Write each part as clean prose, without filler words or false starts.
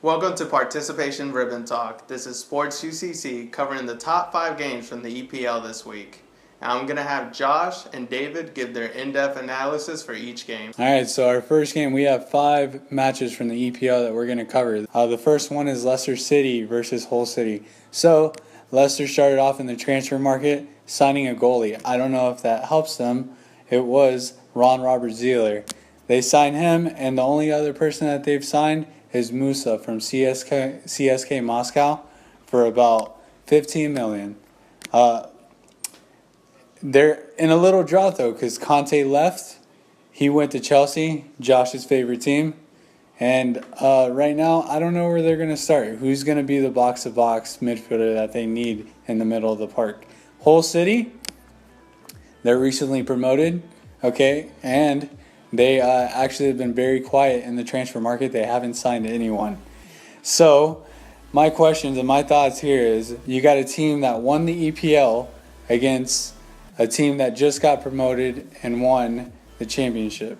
Welcome to Participation Ribbon Talk. This is SportsUCC covering the top 5 games from the EPL this week. I'm going to have Josh and David give their in-depth analysis for each game. All right, so our first game, we have 5 matches from the EPL that we're going to cover. The first one is Leicester City versus Hull City. So Leicester started off in the transfer market signing a goalie. I don't know if that helps them. It was Ron Robert Zieler. They signed him, and the only other person that they've signed is Musa from CSK Moscow for about $15 million. They're in a little drought, though, because Conte left. He went to Chelsea, Josh's favorite team. And right now, I don't know where they're going to start. Who's going to be the box-to-box midfielder that they need in the middle of the park? Hull City, they're recently promoted, okay? And they actually have been very quiet in the transfer market. They haven't signed anyone. So my questions and my thoughts here is you got a team that won the EPL against a team that just got promoted and won the championship.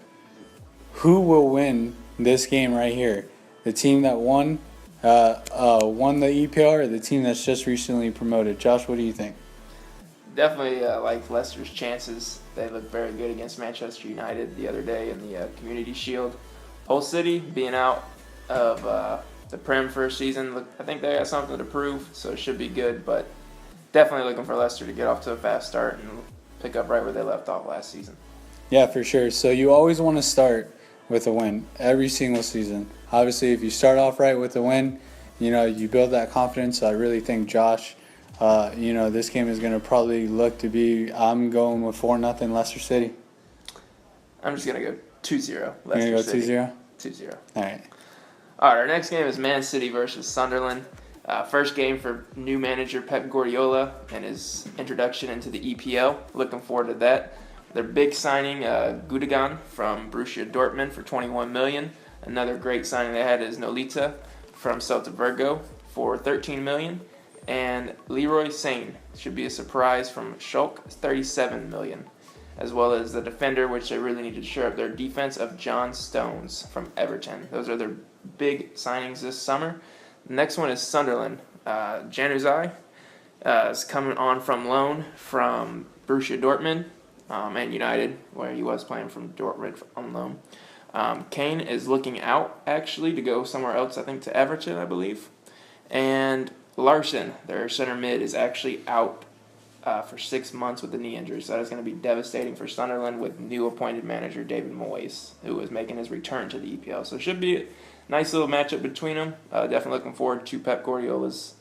Who will win this game right here? The team that won the EPL or the team that's just recently promoted? Josh, what do you think? Definitely like Leicester's chances. They looked very good against Manchester United the other day in the Community Shield. Hull City being out of the Prem for a season, I think they got something to prove, so it should be good. But definitely looking for Leicester to get off to a fast start and pick up right where they left off last season. Yeah, for sure. So you always want to start with a win every single season. Obviously, if you start off right with a win, you build that confidence. So I really think Josh, this game is going to probably look to be, I'm going with 4-0 Leicester City. I'm just going to go 2-0 Leicester City. You're going to go 2-0? 2-0? All right. All right, our next game is Man City versus Sunderland. First game for new manager Pep Guardiola and his introduction into the EPL. Looking forward to that. Their big signing, Gundogan from Borussia Dortmund for $21 million. Another great signing they had is Nolita from Celta Vigo for $13 million. And Leroy Sane should be a surprise from Schalke, $37 million. As well as the defender, which they really need to shore up their defense, of John Stones from Everton. Those are their big signings this summer. The next one is Sunderland. Januzaj is coming on from loan from Borussia Dortmund and United, where he was playing from Dortmund on loan. Kane is looking out, actually, to go somewhere else, I think to Everton, I believe. And Larson, their center mid, is actually out for 6 months with a knee injury. So that is going to be devastating for Sunderland with new appointed manager David Moyes, who is making his return to the EPL. So it should be a nice little matchup between them. Definitely looking forward to Pep Guardiola's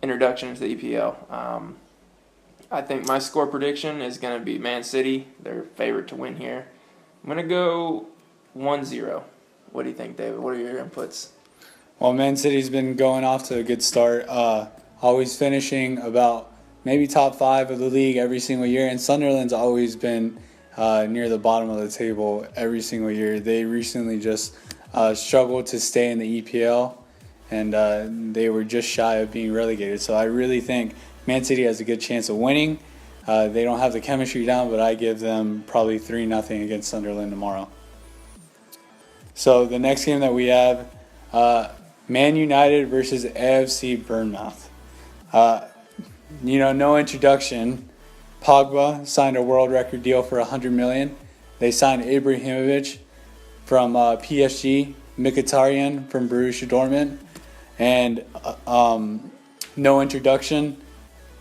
introduction to the EPL. I think my score prediction is going to be Man City. They're favored to win here. I'm going to go 1-0. What do you think, David? What are your inputs? Well, Man City's been going off to a good start, always finishing about maybe top 5 of the league every single year, and Sunderland's always been near the bottom of the table every single year. They recently just struggled to stay in the EPL, and they were just shy of being relegated. So I really think Man City has a good chance of winning. They don't have the chemistry down, but I give them probably 3-0 against Sunderland tomorrow. So the next game that we have, Man United versus AFC Bournemouth. No introduction. Pogba signed a world record deal for $100 million. They signed Ibrahimovic from PSG, Mkhitaryan from Borussia Dortmund, and no introduction.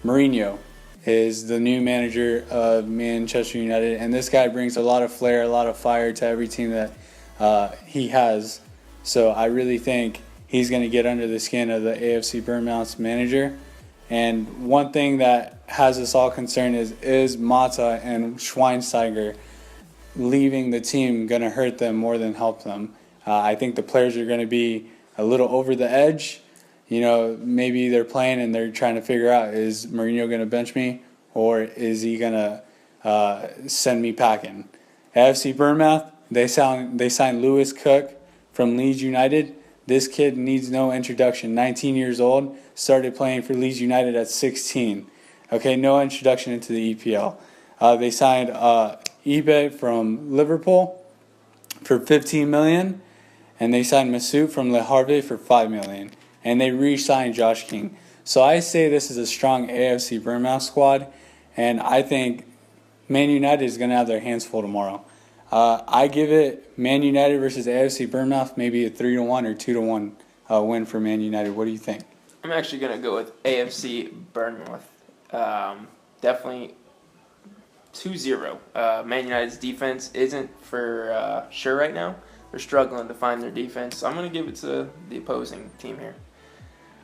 Mourinho is the new manager of Manchester United, and this guy brings a lot of flair, a lot of fire to every team that he has. So I really think he's going to get under the skin of the AFC Bournemouth's manager. And one thing that has us all concerned is Mata and Schweinsteiger leaving the team going to hurt them more than help them? I think the players are going to be a little over the edge. Maybe they're playing and they're trying to figure out, is Mourinho going to bench me or is he going to send me packing? AFC Bournemouth, they signed Lewis Cook from Leeds United. This kid needs no introduction. 19 years old, started playing for Leeds United at 16. Okay, no introduction into the EPL. They signed Ibe from Liverpool for $15 million. and they signed Masoud from Le Havre for $5 million, and they re-signed Josh King. So I say this is a strong AFC Bournemouth squad, and I think Man United is going to have their hands full tomorrow. I give it Man United versus AFC Bournemouth, maybe a 3-1 or 2-1 win for Man United. What do you think? I'm actually going to go with AFC Bournemouth. Definitely 2-0. Man United's defense isn't for sure right now. They're struggling to find their defense. So I'm going to give it to the opposing team here.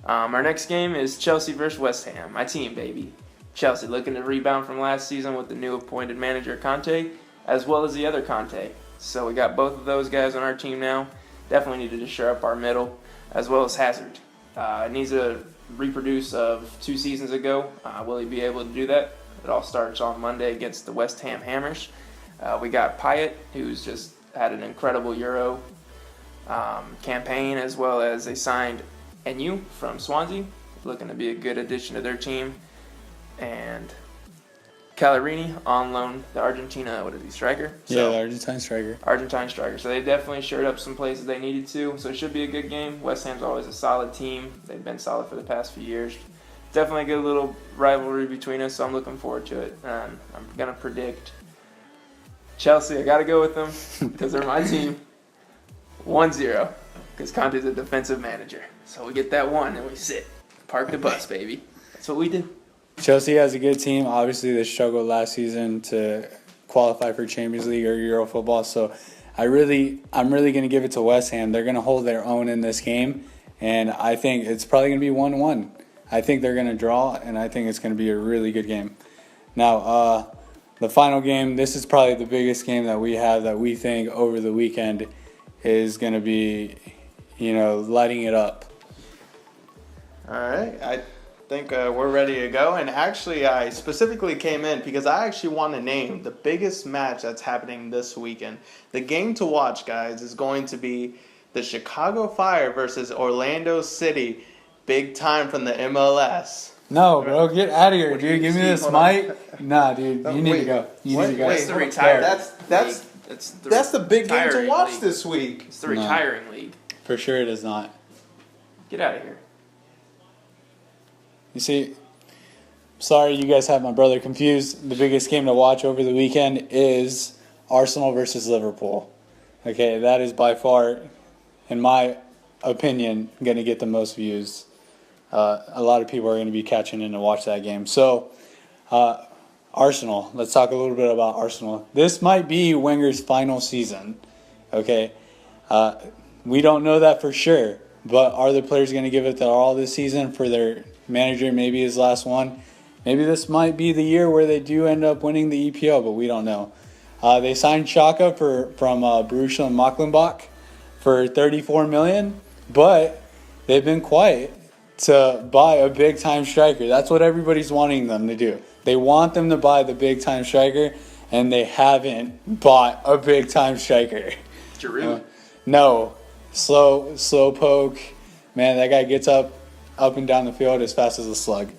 Our next game is Chelsea versus West Ham. My team, baby. Chelsea looking to rebound from last season with the new appointed manager Conte, as well as the other Conte. So we got both of those guys on our team now. Definitely needed to shore up our middle, as well as Hazard. It needs to reproduce of 2 seasons ago. Will he be able to do that? It all starts on Monday against the West Ham Hammers. We got Payet, who's just had an incredible Euro campaign, as well as they signed Enu from Swansea, looking to be a good addition to their team. And Callerini on loan, the Argentina, what is he, striker? Yeah, the Argentine striker. Argentine striker. So they definitely shored up some places they needed to. So it should be a good game. West Ham's always a solid team. They've been solid for the past few years. Definitely a good little rivalry between us, so I'm looking forward to it. And I'm going to predict Chelsea. I got to go with them because they're my team. 1-0 because Conte's a defensive manager. So we get that one and we sit. Park the bus, baby. That's what we do. Chelsea has a good team. Obviously, they struggled last season to qualify for Champions League or Euro football. So I'm really going to give it to West Ham. They're going to hold their own in this game, and I think it's probably going to be 1-1. I think they're going to draw, and I think it's going to be a really good game. Now, the final game, this is probably the biggest game that we have that we think over the weekend is going to be, lighting it up. All right. I think we're ready to go. And actually, I specifically came in because I actually want to name the biggest match that's happening this weekend. The game to watch, guys, is going to be the Chicago Fire versus Orlando City. Big time from the MLS. No, bro, get out of here, dude. Give me this mic. Nah, dude, you need to go. You need to go. It's the retired. That's the big game to watch league this week. It's the retiring league. For sure it is not. Get out of here. You see, sorry you guys have my brother confused. The biggest game to watch over the weekend is Arsenal versus Liverpool. Okay, that is by far, in my opinion, going to get the most views. A lot of people are going to be catching in to watch that game. So, Arsenal. Let's talk a little bit about Arsenal. This might be Wenger's final season. Okay, we don't know that for sure. But are the players going to give it their all this season for their manager? Maybe his last one. Maybe this might be the year where they do end up winning the EPL, but we don't know. They signed Xhaka from Borussia Mönchengladbach for $34 million, but they've been quiet to buy a big-time striker. That's what everybody's wanting them to do. They want them to buy the big-time striker, and they haven't bought a big-time striker. Giroud. No. Slow poke. Man, that guy gets up and down the field as fast as a slug.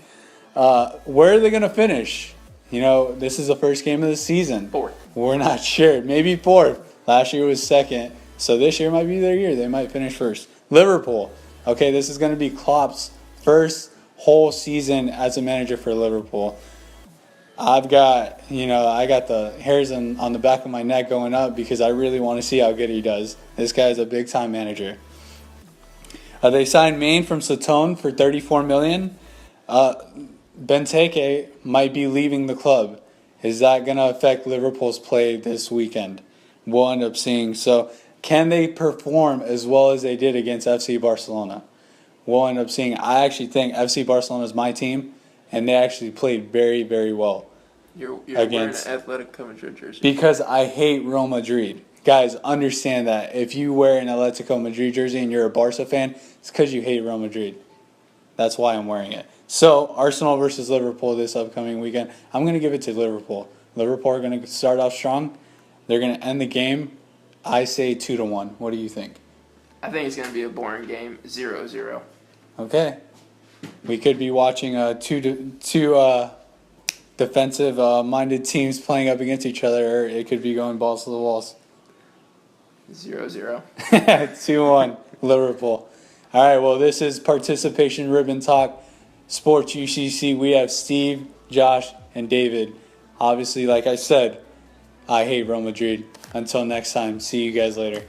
Where are they going to finish? This is the first game of the season. 4th. We're not sure. Maybe 4th. Last year was 2nd. So this year might be their year. They might finish 1st. Liverpool. Okay, this is going to be Klopp's first whole season as a manager for Liverpool. I got the hairs on the back of my neck going up because I really want to see how good he does. This guy's a big-time manager. They signed Maine from Sutton for $34 million. Benteke might be leaving the club. Is that going to affect Liverpool's play this weekend? We'll end up seeing. So, can they perform as well as they did against FC Barcelona? We'll end up seeing. I actually think FC Barcelona is my team, and they actually played very, very well. You're wearing an Atletico Madrid jersey. Because I hate Real Madrid. Guys, understand that. If you wear an Atletico Madrid jersey and you're a Barca fan, it's because you hate Real Madrid. That's why I'm wearing it. So, Arsenal versus Liverpool this upcoming weekend. I'm going to give it to Liverpool. Liverpool are going to start off strong. They're going to end the game. I say 2-1. What do you think? I think it's going to be a boring game, 0-0. Okay. We could be watching two defensive-minded teams playing up against each other, or it could be going balls to the walls. 0-0. 2-1 Liverpool. All right, well, this is Participation Ribbon Talk, Sports UCC. We have Steve, Josh, and David. Obviously, like I said, I hate Real Madrid. Until next time, see you guys later.